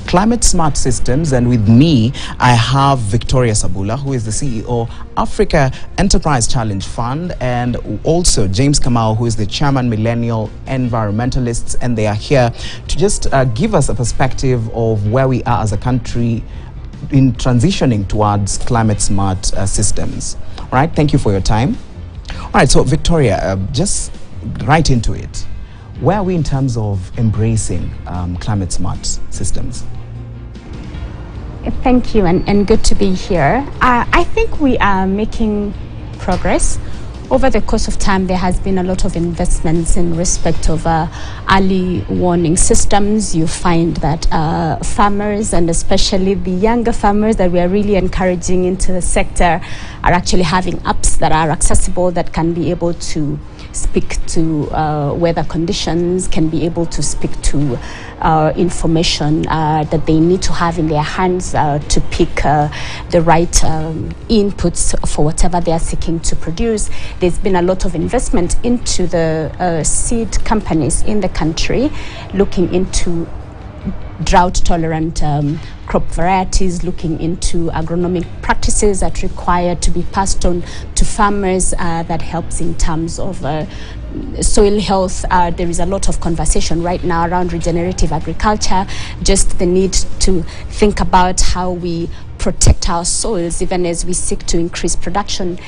climate smart systems. And with me, I have Victoria Sabula, who is the CEO, Africa Enterprise Challenge Fund, and also James Kamau, who is the chairman, Millennial Environmentalists. And they are here to just give us a perspective of where we are as a country in transitioning towards climate smart systems. All right, thank you for your time. All right, so Victoria, just right into it. Where are we in terms of embracing climate smart systems? Thank you, and good to be here. I think we are making progress. Over the course of time, there has been a lot of investments in respect of early warning systems. You find that farmers, and especially the younger farmers that we are really encouraging into the sector, are actually having apps that are accessible, that can be able to speak to weather conditions, can be able to speak to information that they need to have in their hands to pick the right inputs for whatever they are seeking to produce. There's been a lot of investment into the seed companies in the country, looking into drought-tolerant crop varieties, looking into agronomic practices that require to be passed on to farmers that helps in terms of soil health. There is a lot of conversation right now around regenerative agriculture, just the need to think about how we protect our soils even as we seek to increase production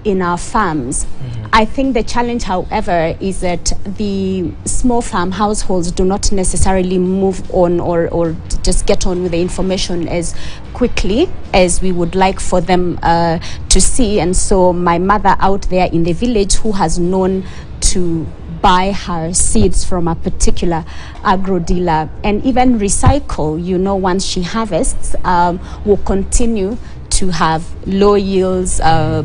in our farms. I think the challenge, however, is that the small farm households do not necessarily move on or just get on with the information as quickly as we would like for them to see. And so my mother out there in the village, who has known to buy her seeds from a particular agro dealer and even recycle, once she harvests, will continue to have low yields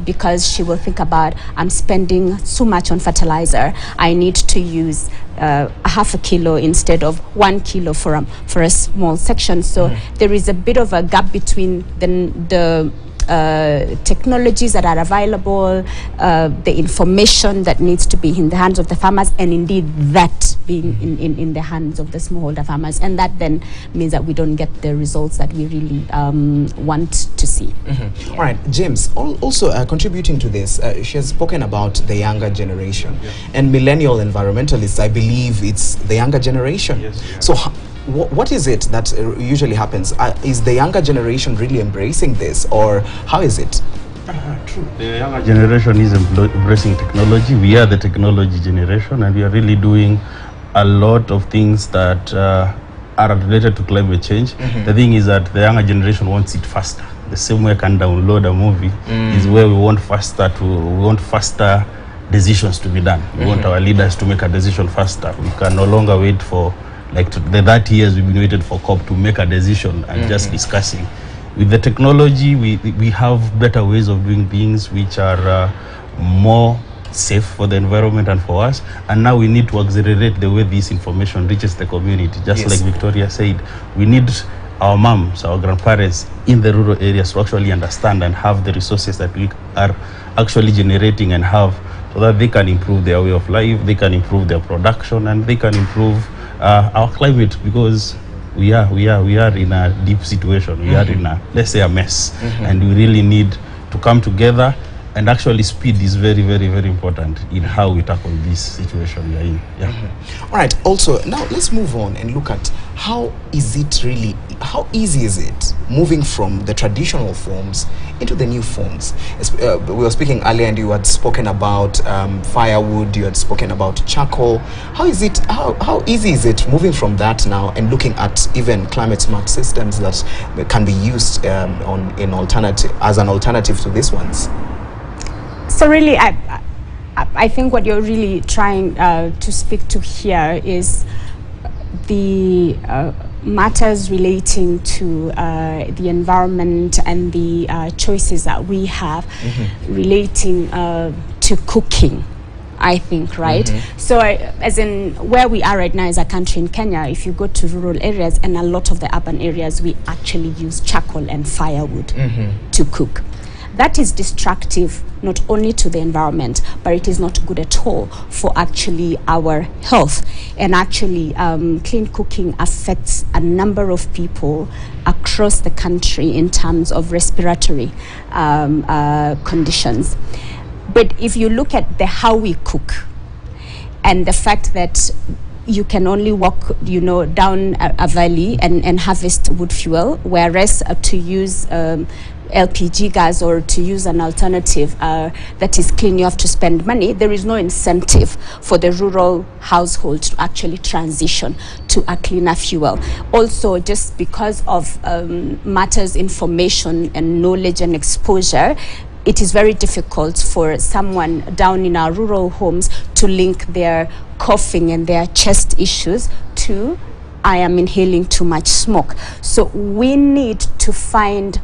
because she will think about, I'm spending so much on fertilizer, I need to use half a kilo instead of 1 kilo for a small section. So there is a bit of a gap between the technologies that are available, the information that needs to be in the hands of the farmers, and indeed that being in the hands of the smallholder farmers. And that then means that we don't get the results that we really want to see. Yeah. All right, James, also contributing to this, she has spoken about the younger generation. And millennial environmentalists, I believe it's the younger generation. Yes. So what is it that usually happens? Is the younger generation really embracing this, or how is it? True. The younger generation is embracing technology. We are the technology generation, and we are really doing a lot of things that are related to climate change. The thing is that the younger generation wants it faster. The same way I can download a movie is where we want faster decisions to be done. We want our leaders to make a decision faster. We can no longer wait for the 30 years we've been waiting for COP to make a decision and just discussing. With the technology, we have better ways of doing things which are more safe for the environment and for us. And now we need to accelerate the way this information reaches the community. Just like Victoria said, we need our moms, our grandparents in the rural areas to actually understand and have the resources that we are actually generating and have, so that they can improve their way of life, they can improve their production, and they can improve our climate, because we are in a deep situation. We are in a, let's say, a mess, and we really need to come together. And actually, speed is very, very, very important in how we tackle this situation we are in. All right. Also, now let's move on and look at how easy is it moving from the traditional forms into the new forms? We were speaking earlier, and you had spoken about firewood. You had spoken about charcoal. How easy is it moving from that now and looking at even climate smart systems that can be used as an alternative to these ones? So really, I think what you're really trying to speak to here is the matters relating to the environment and the choices that we have relating to cooking, I think, right? So as in where we are right now as a country in Kenya, if you go to rural areas and a lot of the urban areas, we actually use charcoal and firewood to cook. that is destructive not only to the environment, but it is not good at all for actually our health. And actually, clean cooking affects a number of people across the country in terms of respiratory conditions. But if you look at the how we cook, and the fact that you can only walk, down a valley and harvest wood fuel, whereas to use LPG gas or to use an alternative that is clean, you have to spend money. There is no incentive for the rural household to actually transition to a cleaner fuel. Also, just because of matters, information and knowledge and exposure, it is very difficult for someone down in our rural homes to link their coughing and their chest issues to, I am inhaling too much smoke. So we need to find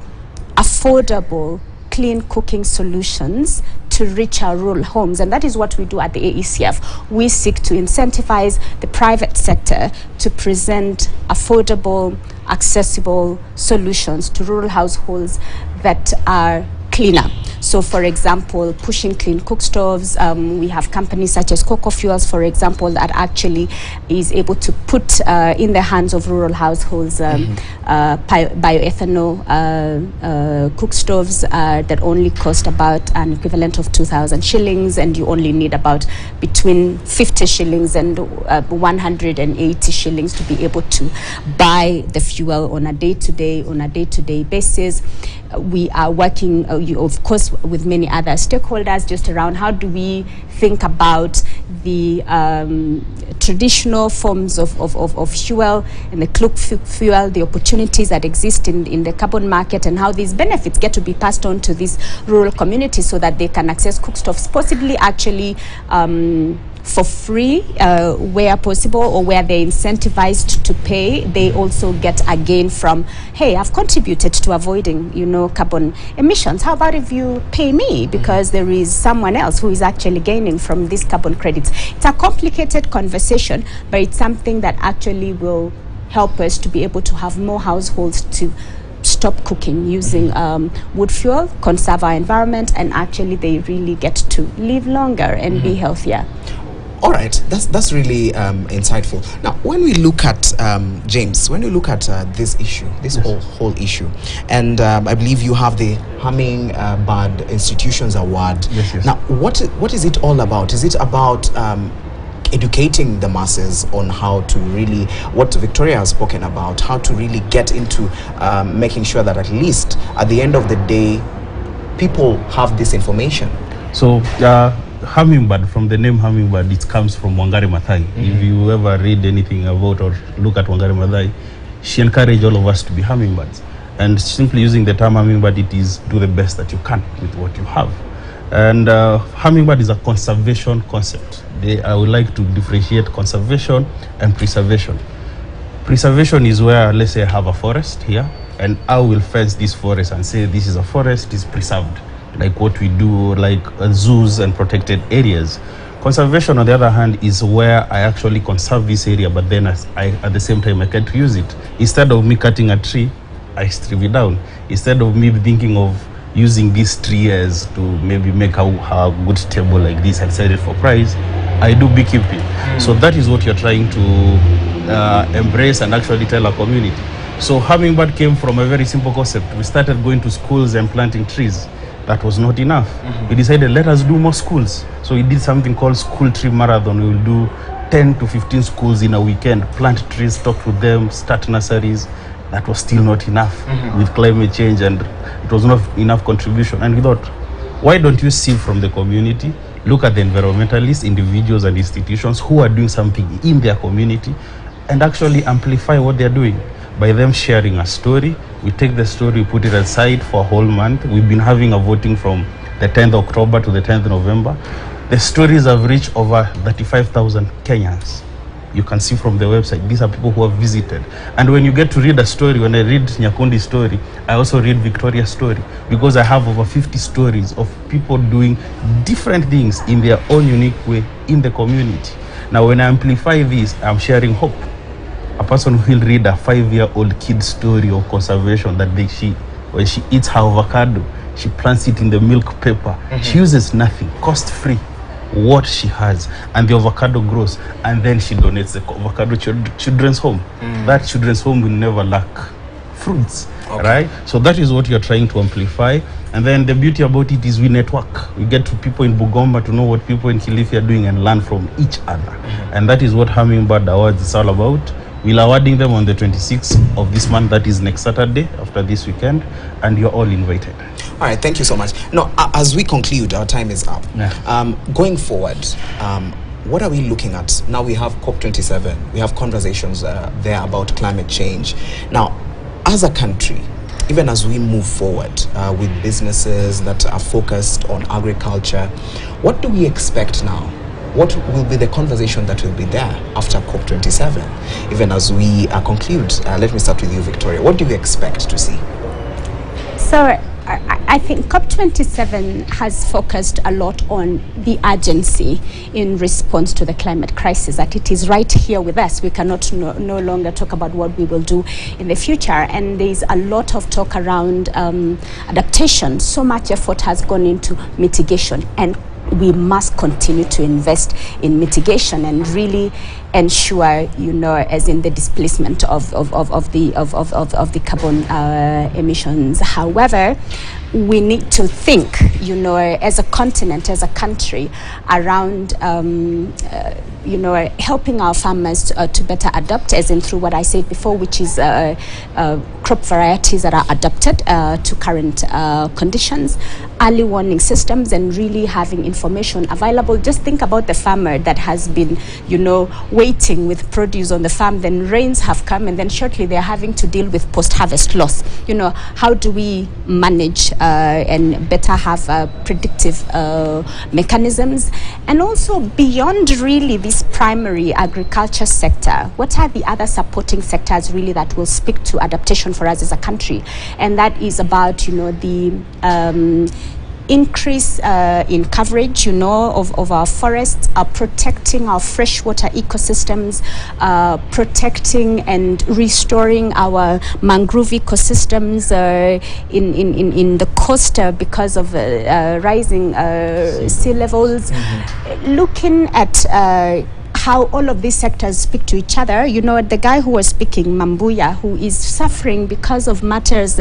affordable, clean cooking solutions to reach our rural homes. And that is what we do at the AECF. We seek to incentivize the private sector to present affordable, accessible solutions to rural households that are cleaner. So, for example, pushing clean cook stoves. We have companies such as Cocoa Fuels, for example, that actually is able to put in the hands of rural households bioethanol cook stoves that only cost about an equivalent of 2,000 shillings, and you only need about between 50 shillings and 180 shillings to be able to buy the fuel on a day-to-day basis. We are working, of course, with many other stakeholders just around how do we think about the traditional forms of fuel and the cook fuel, the opportunities that exist in the carbon market, and how these benefits get to be passed on to these rural communities so that they can access cook stoves, possibly actually for free where possible, or where they're incentivized to pay. They also get a gain from, hey, I've contributed to avoiding, carbon emissions. How about if you pay me, because there is someone else who is actually gaining from these carbon credits? It's a complicated conversation, but it's something that actually will help us to be able to have more households to stop cooking using wood fuel, conserve our environment, and actually they really get to live longer and be healthier. All right, that's really insightful. Now, when we look at James, when you look at this issue, this whole issue, and I believe you have the Hummingbird Institutions Award. Yes. Now, what is it all about? Is it about educating the masses on how to really, what Victoria has spoken about, how to really get into making sure that at least at the end of the day, people have this information? So, Hummingbird, from the name Hummingbird, it comes from Wangari Maathai. If you ever read anything about or look at Wangari Maathai, she encouraged all of us to be hummingbirds. And simply using the term hummingbird, it is do the best that you can with what you have. And hummingbird is a conservation concept. I would like to differentiate conservation and preservation. Preservation is where, let's say I have a forest here, and I will fence this forest and say this is a forest, is preserved, like what we do, like zoos and protected areas. Conservation, on the other hand, is where I actually conserve this area, but then at the same time I can't use it. Instead of me cutting a tree, I strip it down. Instead of me thinking of using this tree as to maybe make a good table like this and sell it for price, I do beekeeping. So that is what you're trying to embrace and actually tell a community. So Hummingbird came from a very simple concept. We started going to schools and planting trees. That was not enough. We decided, let us do more schools. So we did something called School Tree Marathon. We will do 10 to 15 schools in a weekend, plant trees, talk to them, start nurseries. That was still not enough with climate change, and it was not enough contribution. And we thought, why don't you see from the community, look at the environmentalists, individuals and institutions who are doing something in their community, and actually amplify what they're doing by them sharing a story. We take the story, we put it aside for a whole month. We've been having a voting from the 10th October to the 10th November. The stories have reached over 35,000 Kenyans. You can see from the website, these are people who have visited. And when you get to read a story, when I read Nyakundi's story, I also read Victoria's story, because I have over 50 stories of people doing different things in their own unique way in the community. Now, when I amplify this, I'm sharing hope. A person who will read a 5-year-old kid's story of conservation, that when she eats her avocado, she plants it in the milk paper. She uses nothing, cost free, what she has, and the avocado grows, and then she donates the avocado children's home. That children's home will never lack fruits. Right? So that is what you're trying to amplify. And then the beauty about it is we network. We get to people in Bugomba to know what people in Kilifi are doing and learn from each other. And that is what Hummingbird Awards is all about. We're awarding them on the 26th of this month, that is next Saturday, after this weekend, and you're all invited. All right, thank you so much. Now, as we conclude, our time is up. Going forward, what are we looking at? Now we have COP27, we have conversations there about climate change. Now, as a country, even as we move forward with businesses that are focused on agriculture, what do we expect now? What will be the conversation that will be there after COP27? Even as we conclude, let me start with you, Victoria. What do you expect to see? So I think COP27 has focused a lot on the urgency in response to the climate crisis, that it is right here with us. We cannot no longer talk about what we will do in the future. And there's a lot of talk around adaptation. So much effort has gone into mitigation, and we must continue to invest in mitigation and really ensure, as in the displacement of the carbon emissions. However, we need to think, as a continent, as a country, around, helping our farmers to better adapt, as in through what I said before, which is crop varieties that are adapted to current conditions, early warning systems, and really having information available. Just think about the farmer that has been, waiting with produce on the farm, then rains have come, and then shortly they're having to deal with post-harvest loss. How do we manage and better have predictive mechanisms? And also beyond really this primary agriculture sector, what are the other supporting sectors really that will speak to adaptation for us as a country? And that is about, the increase in coverage, of our forests, protecting our freshwater ecosystems, protecting and restoring our mangrove ecosystems in the coast because of rising sea levels. Looking at how all of these sectors speak to each other. The guy who was speaking, Mambuya, who is suffering because of matters,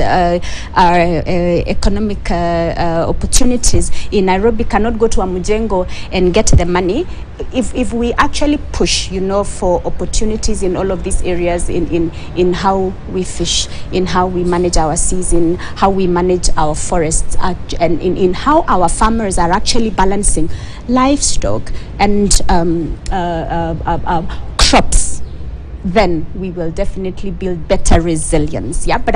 economic opportunities in Nairobi, cannot go to Amujengo and get the money. If we actually push, for opportunities in all of these areas, in how we fish, in how we manage our seas, in how we manage our forests, and in how our farmers are actually balancing livestock and crops, then we will definitely build better resilience. But